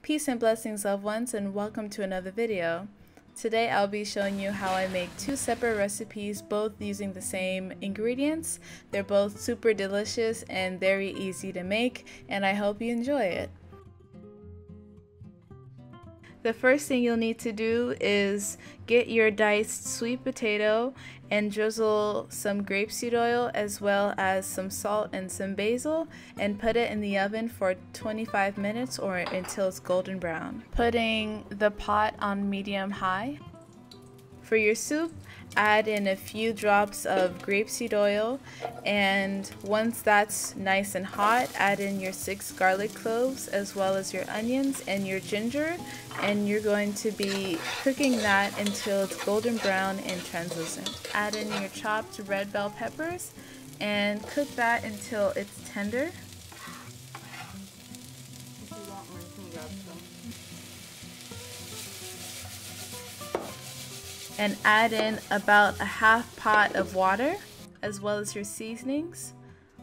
Peace and blessings, loved ones, and welcome to another video. Today I'll be showing you how I make two separate recipes, both using the same ingredients. They're both super delicious and very easy to make, and I hope you enjoy it. The first thing you'll need to do is get your diced sweet potato and drizzle some grapeseed oil as well as some salt and some basil and put it in the oven for 25 minutes or until it's golden brown. Putting the pot on medium high. For your soup, add in a few drops of grapeseed oil, and once that's nice and hot, add in your 6 garlic cloves as well as your onions and your ginger, and you're going to be cooking that until it's golden brown and translucent. Add in your chopped red bell peppers and cook that until it's tender. And add in about a half pot of water as well as your seasonings,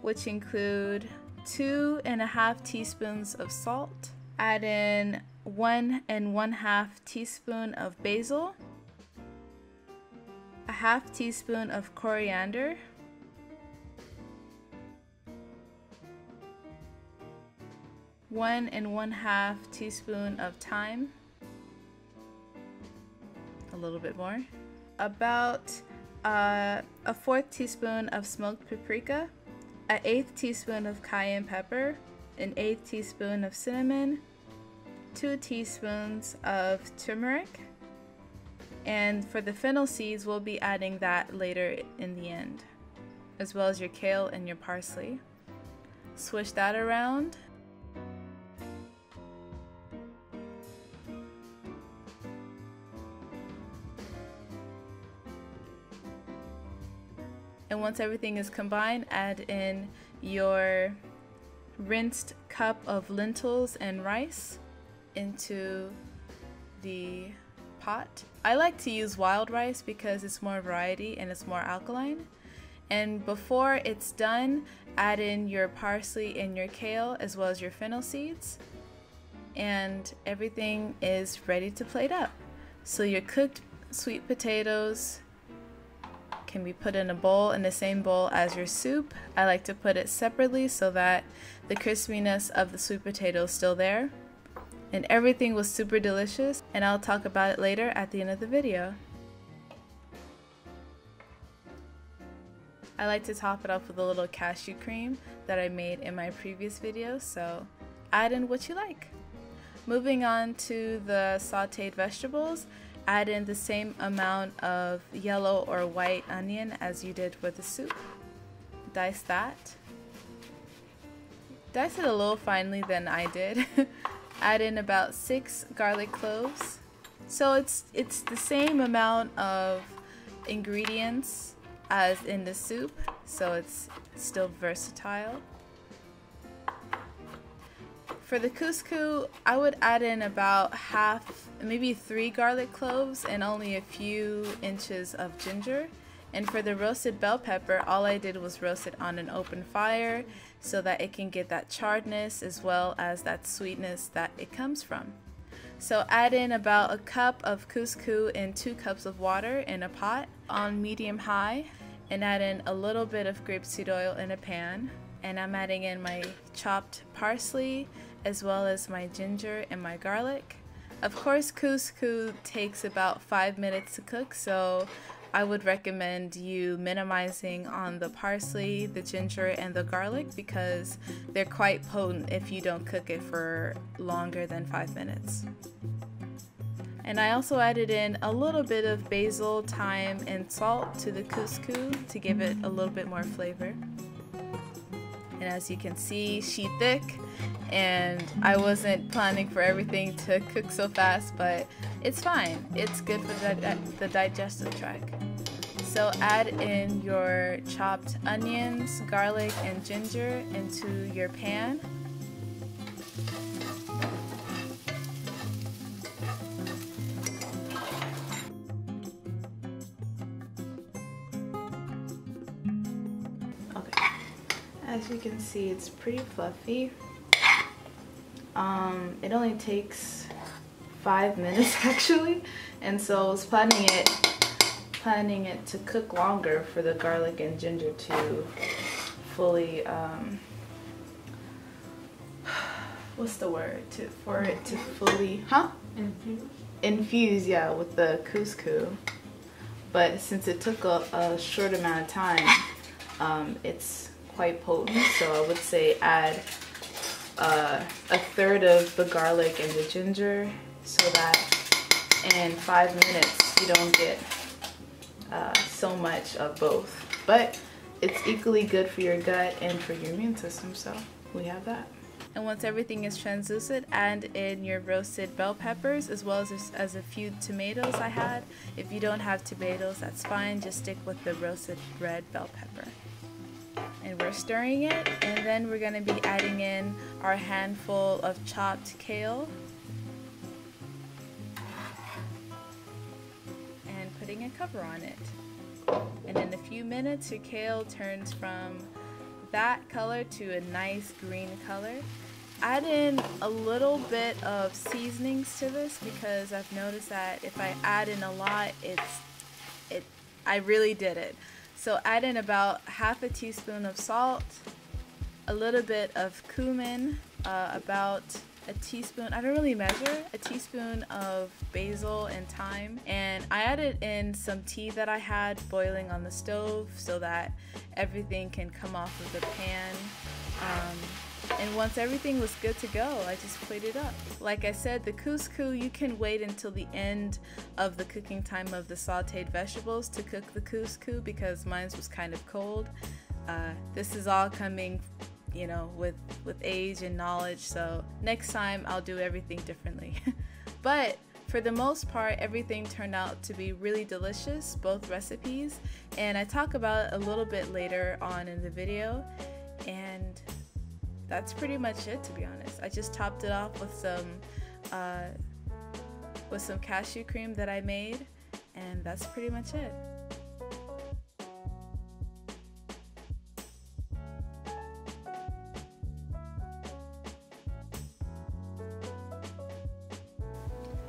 which include 2.5 teaspoons of salt. Add in 1 1/2 teaspoon of basil, a half teaspoon of coriander, one 1/2 teaspoon of thyme, a little bit more, about a 1/4 teaspoon of smoked paprika, an 1/8 teaspoon of cayenne pepper, an 1/8 teaspoon of cinnamon, 2 teaspoons of turmeric, and for the fennel seeds we'll be adding that later in the end, as well as your kale and your parsley. Swish that around. And once everything is combined, add in your rinsed cup of lentils and rice into the pot. I like to use wild rice because it's more variety and it's more alkaline. And before it's done, add in your parsley and your kale as well as your fennel seeds. And everything is ready to plate up. So your cooked sweet potatoes can be put in a bowl, in the same bowl as your soup. I like to put it separately so that the crispiness of the sweet potato is still there. And everything was super delicious, and I'll talk about it later at the end of the video. I like to top it off with a little cashew cream that I made in my previous video, so add in what you like. Moving on to the sauteed vegetables, add in the same amount of yellow or white onion as you did with the soup. Dice that. Dice it a little finely than I did. Add in about 6 garlic cloves. So it's the same amount of ingredients as in the soup, so it's still versatile. For the couscous, I would add in about half, maybe 3 garlic cloves and only a few inches of ginger. And for the roasted bell pepper, all I did was roast it on an open fire so that it can get that charredness as well as that sweetness that it comes from. So add in about a cup of couscous and 2 cups of water in a pot on medium high, and add in a little bit of grapeseed oil in a pan. And I'm adding in my chopped parsley as well as my ginger and my garlic. Of course, couscous takes about 5 minutes to cook, so I would recommend you minimizing on the parsley, the ginger, and the garlic because they're quite potent if you don't cook it for longer than 5 minutes. And I also added in a little bit of basil, thyme, and salt to the couscous to give it a little bit more flavor. And as you can see, she's thick, and I wasn't planning for everything to cook so fast, but it's fine. It's good for the digestive tract. So add in your chopped onions, garlic, and ginger into your pan. As you can see, it's pretty fluffy. It only takes 5 minutes actually, and so I was planning it to cook longer for the garlic and ginger to fully what's the word, for it to fully infuse, yeah, with the couscous. But since it took a short amount of time, it's quite potent, so I would say add a third of the garlic and the ginger, so that in 5 minutes you don't get so much of both. But it's equally good for your gut and for your immune system, so we have that. And once everything is translucent, add in your roasted bell peppers as well as a few tomatoes I had. If you don't have tomatoes, that's fine, just stick with the roasted red bell pepper. And we're stirring it, and then we're going to be adding in our handful of chopped kale and putting a cover on it. And in a few minutes your kale turns from that color to a nice green color. Add in a little bit of seasonings to this, because I've noticed that if I add in a lot, I really did it. So add in about half a teaspoon of salt, a little bit of cumin, about a teaspoon, I don't really measure, a teaspoon of basil and thyme. And I added in some tea that I had boiling on the stove so that everything can come off of the pan. And once everything was good to go, I just plated up. Like I said, the couscous, you can wait until the end of the cooking time of the sauteed vegetables to cook the couscous, because mine was kind of cold. This is all coming, you know, with age and knowledge, so next time I'll do everything differently. But for the most part, everything turned out to be really delicious, both recipes, and I talk about it a little bit later on in the video. And that's pretty much it, to be honest. I just topped it off with some cashew cream that I made, and that's pretty much it.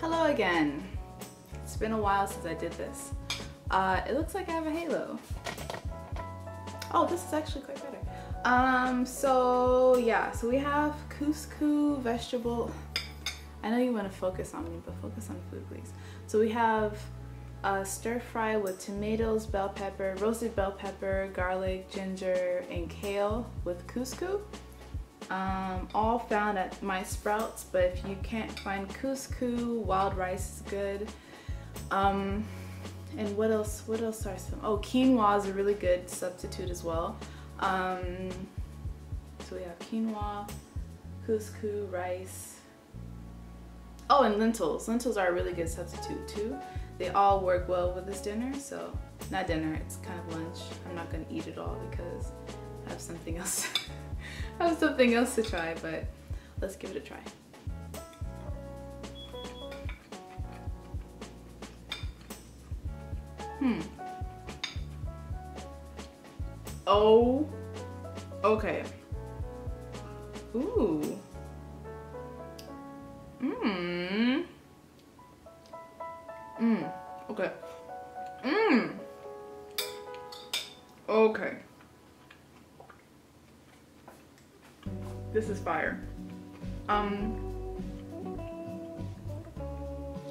Hello again. It's been a while since I did this. It looks like I have a halo. Oh, this is actually quite better. So yeah, so we have couscous vegetable. I know you want to focus on me, but focus on the food, please. So we have stir fry with tomatoes, bell pepper, roasted bell pepper, garlic, ginger, and kale with couscous. All found at My Sprouts, but if you can't find couscous, wild rice is good. And what else are some? Oh, quinoa is a really good substitute as well. So we have quinoa, couscous, rice. Oh, and lentils. Lentils are a really good substitute too. They all work well with this dinner, so not dinner, it's kind of lunch. I'm not gonna eat it all because I have something else. I have something else to try, but let's give it a try. Oh, okay. Ooh. Okay. Okay. This is fire.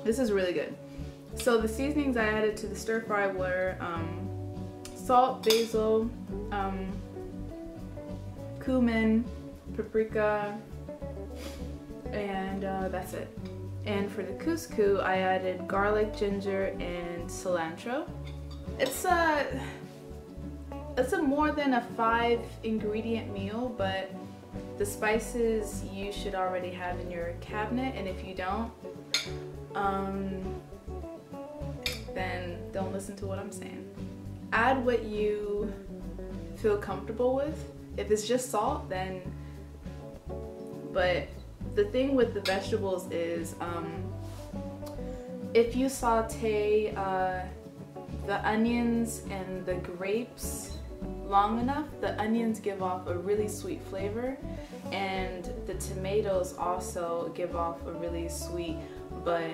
This is really good. So the seasonings I added to the stir fry were salt, basil, cumin, paprika, and that's it. And for the couscous, I added garlic, ginger, and cilantro. It's a more than a 5-ingredient meal, but the spices you should already have in your cabinet, and if you don't, then don't listen to what I'm saying. Add what you feel comfortable with. If it's just salt, then, but the thing with the vegetables is, if you saute the onions and the grapes long enough, the onions give off a really sweet flavor, and the tomatoes also give off a really sweet but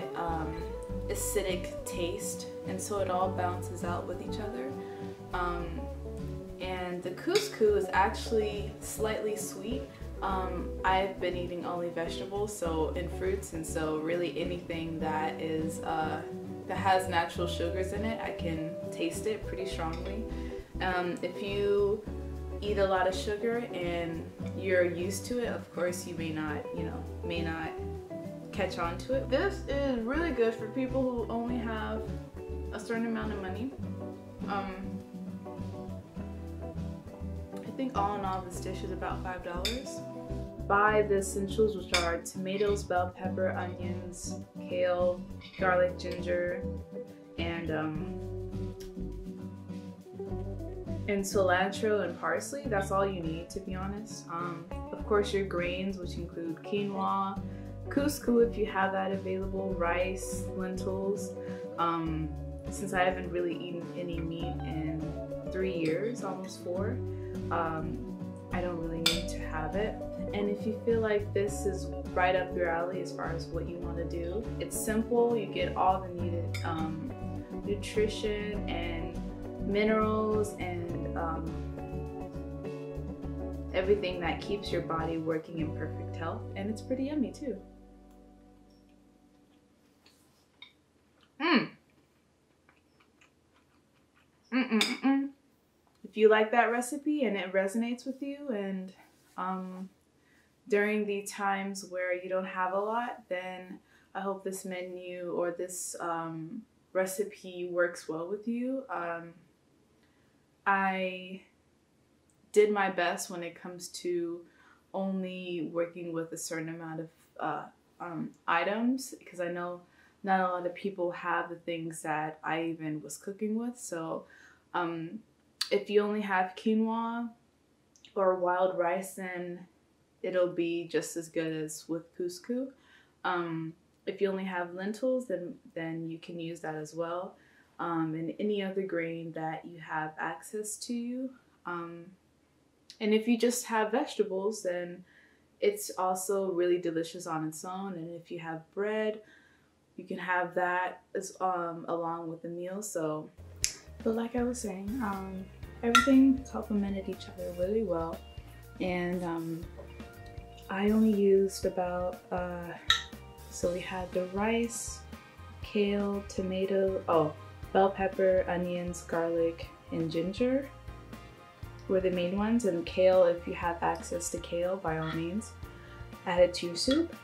acidic taste, and so it all balances out with each other. And the couscous is actually slightly sweet. I've been eating only vegetables, so and fruits, and so really anything that is that has natural sugars in it, I can taste it pretty strongly. If you eat a lot of sugar and you're used to it, of course you may not catch on to it. This is really good for people who only have a certain amount of money. I think all in all this dish is about $5. Buy the essentials, which are tomatoes, bell pepper, onions, kale, garlic, ginger, and cilantro and parsley. That's all you need, to be honest. Of course, your grains, which include quinoa, couscous if you have that available, rice, lentils. Since I haven't really eaten any meat in 3 years, almost 4, I don't really need to have it. And if you feel like this is right up your alley as far as what you want to do, it's simple. You get all the needed nutrition and minerals and everything that keeps your body working in perfect health, and it's pretty yummy too. If you like that recipe and it resonates with you, and during the times where you don't have a lot, then I hope this menu or this recipe works well with you. I did my best when it comes to only working with a certain amount of items, because I know not a lot of people have the things that I even was cooking with. So if you only have quinoa or wild rice, then it'll be just as good as with couscous. If you only have lentils, then you can use that as well. And any other grain that you have access to. And if you just have vegetables, then it's also really delicious on its own. And if you have bread, you can have that as along with the meal. So, but like I was saying, everything complemented each other really well. And I only used about so we had the rice, kale, tomato, bell pepper, onions, garlic, and ginger were the main ones. And kale, if you have access to kale, by all means, add it to your soup.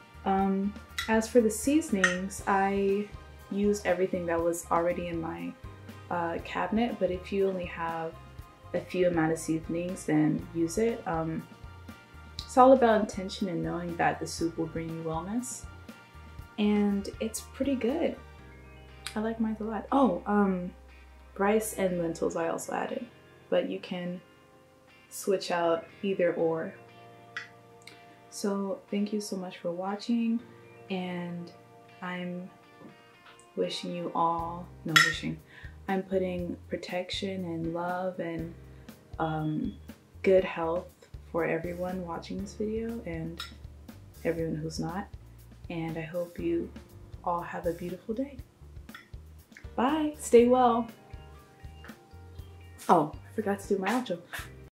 As for the seasonings, I used everything that was already in my cabinet, but if you only have a few amount of seasonings, then use it. It's all about intention and knowing that the soup will bring you wellness. And it's pretty good. I like mine a lot. Rice and lentils I also added, but you can switch out either or. So thank you so much for watching, and I'm wishing you all, I'm putting protection and love and good health for everyone watching this video and everyone who's not. And I hope you all have a beautiful day. Bye, stay well. Oh, I forgot to do my outro.